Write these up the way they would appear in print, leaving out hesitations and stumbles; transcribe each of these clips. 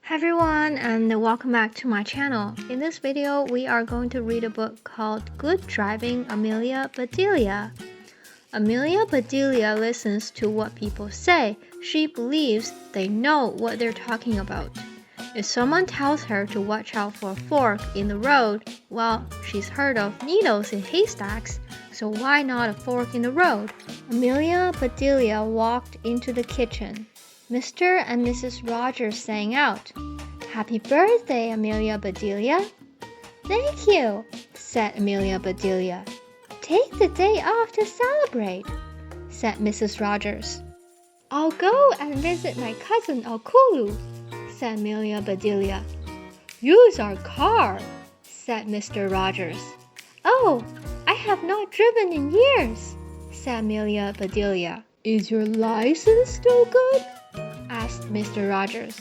Hi everyone, and welcome back to my channel. In this video, we are going to read a book called Good Driving, Amelia Bedelia. Amelia Bedelia listens to what people say. She believes they know what they're talking about. If someone tells her to watch out for a fork in the road, well, she's heard of needles in haystacks, so why not a fork in the road? Amelia Bedelia walked into the kitchen. Mr. and Mrs. Rogers sang out, "Happy birthday, Amelia Bedelia." "Thank you," said Amelia Bedelia. "Take the day off to celebrate," said Mrs. Rogers. "I'll go and visit my cousin Okulu," said Amelia Bedelia. "Use our car," said Mr. Rogers. "Oh, I have not driven in years," said Amelia Bedelia. "Is your license still good?" asked Mr. Rogers.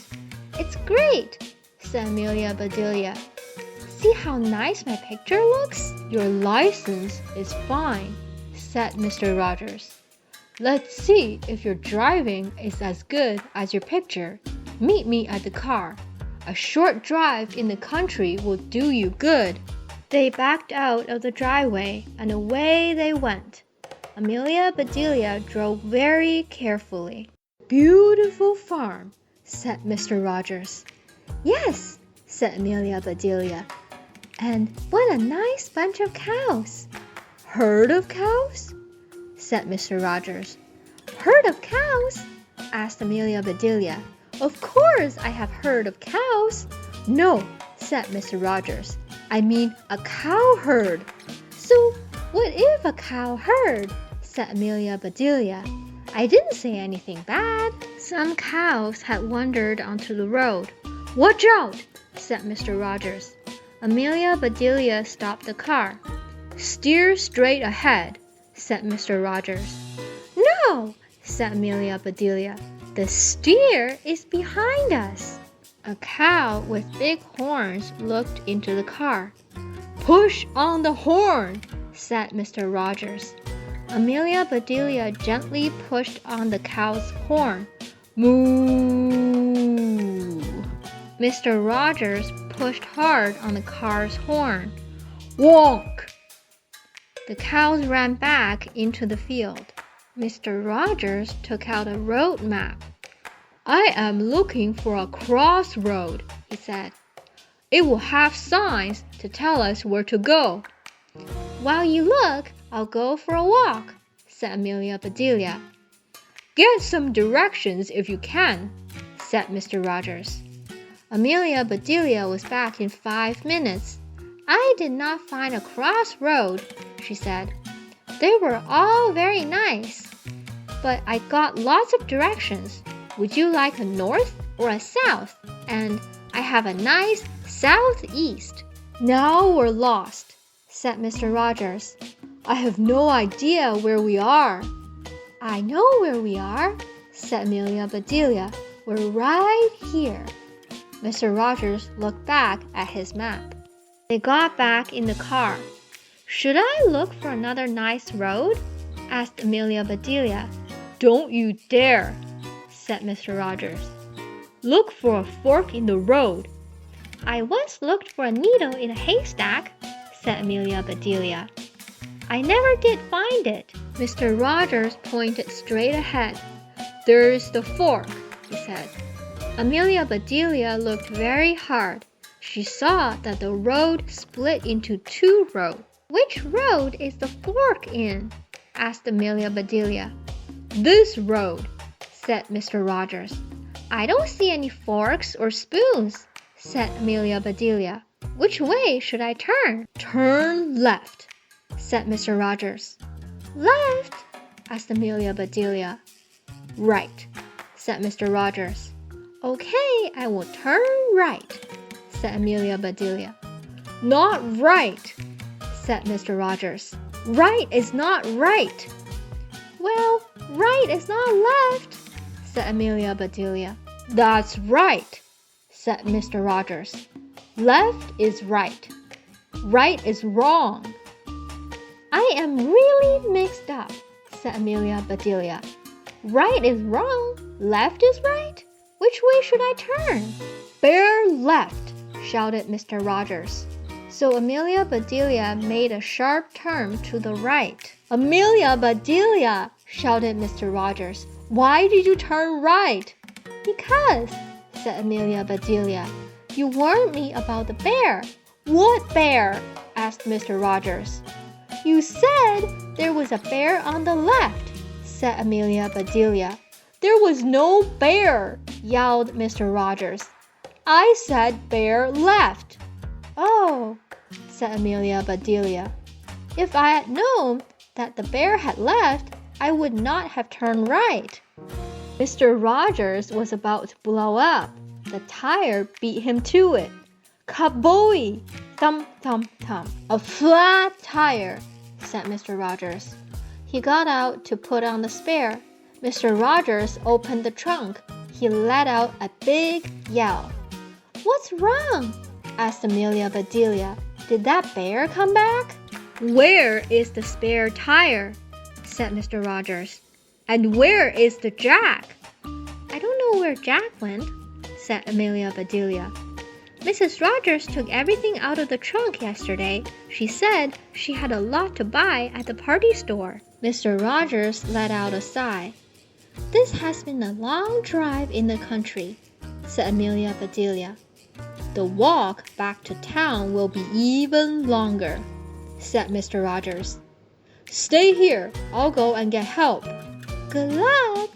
"It's great," said Amelia Bedelia. "See how nice my picture looks?" "Your license is fine," said Mr. Rogers. "Let's see if your driving is as good as your picture. Meet me at the car. A short drive in the country will do you good." They backed out of the driveway and away they went. Amelia Bedelia drove very carefully. "Beautiful farm," said Mr. Rogers. "Yes," said Amelia Bedelia. "And what a nice bunch of cows." "Herd of cows?" said Mr. Rogers. "Herd of cows?" asked Amelia Bedelia. "Of course I have heard of cows." "No," said Mr. Rogers. "I mean a cow herd." "So what if a cow herd?" said Amelia Bedelia. "I didn't say anything bad." Some cows had wandered onto the road. "Watch out," said Mr. Rogers. Amelia Bedelia stopped the car. "Steer straight ahead," said Mr. Rogers. "No," said Amelia Bedelia. "The steer is behind us." A cow with big horns looked into the car. "Push on the horn," said Mr. Rogers. Amelia Bedelia gently pushed on the cow's horn. "Moo!" Mr. Rogers pushed hard on the car's horn. "Wonk!" The cows ran back into the field. Mr. Rogers took out a road map. "I am looking for a crossroad," he said. "It will have signs to tell us where to go." "While you look, I'll go for a walk," said Amelia Bedelia. "Get some directions if you can," said Mr. Rogers. Amelia Bedelia was back in 5 minutes. "I did not find a crossroad," she said. "They were all very nice, but I got lots of directions. Would you like a north or a south? And I have a nice southeast." "Now we're lost," said Mr. Rogers. "I have no idea where we are." "I know where we are," said Amelia Bedelia. "We're right here." Mr. Rogers looked back at his map. They got back in the car. "Should I look for another nice road?" asked Amelia Bedelia. "Don't you dare," said Mr. Rogers. "Look for a fork in the road." "I once looked for a needle in a haystack," said Amelia Bedelia. "I never did find it." Mr. Rogers pointed straight ahead. "There's the fork," he said. Amelia Bedelia looked very hard. She saw that the road split into 2 roads. "Which road is the fork in?" asked Amelia Bedelia. "This road," said Mr. Rogers. "I don't see any forks or spoons," said Amelia Bedelia. "Which way should I turn?" "Turn left," said Mr. Rogers. "Left?" asked Amelia Bedelia. "Right," said Mr. Rogers. "Okay, I will turn right," said Amelia Bedelia. "Not right," said Mr. Rogers. "Right is not right." "Well, right is not left," said Amelia Bedelia. "That's right," said Mr. Rogers. "Left is right. Right is wrong." "I am really mixed up," said Amelia Bedelia. "Right is wrong, left is right. Which way should I turn?" "Bear left," shouted Mr. Rogers. So Amelia Bedelia made a sharp turn to the right. "Amelia Bedelia," shouted Mr. Rogers, "why did you turn right?" "Because," said Amelia Bedelia, "you warned me about the bear." "What bear?" asked Mr. Rogers. "You said there was a bear on the left," said Amelia Bedelia. "There was no bear," yelled Mr. Rogers. "I said bear left." "Oh," said Amelia Bedelia. "If I had known that the bear had left, I would not have turned right." Mr. Rogers was about to blow up. The tire beat him to it. "Kabooey! Thump, thump, thump. A flat tire," said Mr. Rogers. He got out to put on the spare. Mr. Rogers opened the trunk. He let out a big yell. "What's wrong?" asked Amelia Bedelia. "Did that bear come back?" "Where is the spare tire?" said Mr. Rogers. "And where is the jack?" "I don't know where Jack went," said Amelia Bedelia. "Mrs. Rogers took everything out of the trunk yesterday. She said she had a lot to buy at the party store." Mr. Rogers let out a sigh. "This has been a long drive in the country," said Amelia Bedelia. "The walk back to town will be even longer," said Mr. Rogers. "Stay here. I'll go and get help." "Good luck,"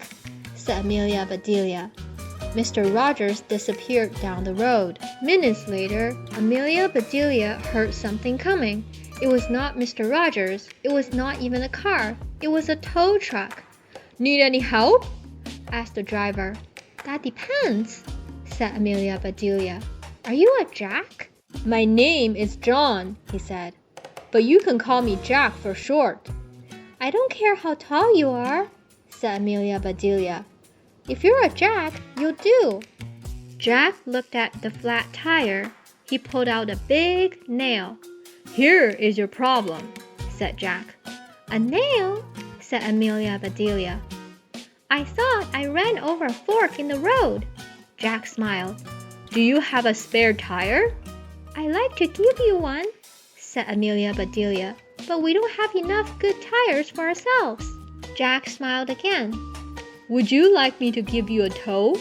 said Amelia Bedelia. Mr. Rogers disappeared down the road. Minutes later, Amelia Bedelia heard something coming. It was not Mr. Rogers. It was not even a car. It was a tow truck. "Need any help?" asked the driver. "That depends," said Amelia Bedelia. "Are you a Jack?" "My name is John," he said, "but you can call me Jack for short." "I don't care how tall you are," said Amelia Bedelia. "If you're a Jack, you'll do." Jack looked at the flat tire. He pulled out a big nail. "Here is your problem," said Jack. "A nail?" said Amelia Bedelia. "I thought I ran over a fork in the road." Jack smiled. "Do you have a spare tire?" "I'd like to give you one," said Amelia Bedelia, "but we don't have enough good tires for ourselves." Jack smiled again. "Would you like me to give you a tow?"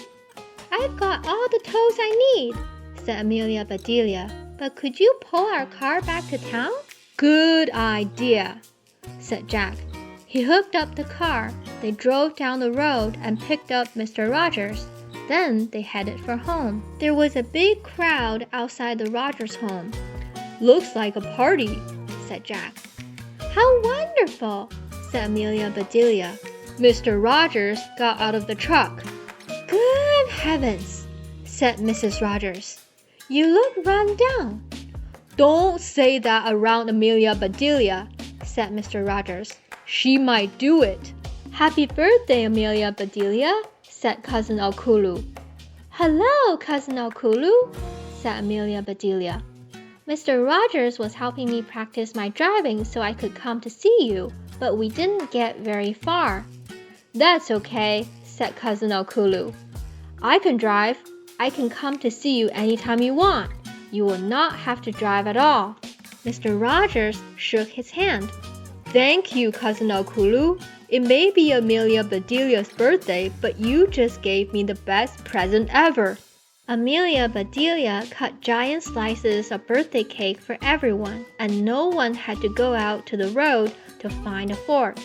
"I've got all the tows I need," said Amelia Bedelia, "but could you pull our car back to town?" "Good idea," said Jack. He hooked up the car. They drove down the road and picked up Mr. Rogers. Then they headed for home. There was a big crowd outside the Rogers home. "Looks like a party," said Jack. "How wonderful," said Amelia Bedelia. Mr. Rogers got out of the truck. "Good heavens," said Mrs. Rogers. "You look run down." "Don't say that around Amelia Bedelia," said Mr. Rogers. "She might do it." "Happy birthday, Amelia Bedelia," said Cousin Okulu. "Hello, Cousin Okulu," said Amelia Bedelia. "Mr. Rogers was helping me practice my driving so I could come to see you, but we didn't get very far." "That's okay," said Cousin Okulu. "I can drive. I can come to see you anytime you want. You will not have to drive at all." Mr. Rogers shook his hand. "Thank you, Cousin Okulu. It may be Amelia Bedelia's birthday, but you just gave me the best present ever." Amelia Bedelia cut giant slices of birthday cake for everyone, and no one had to go out to the road to find a fork.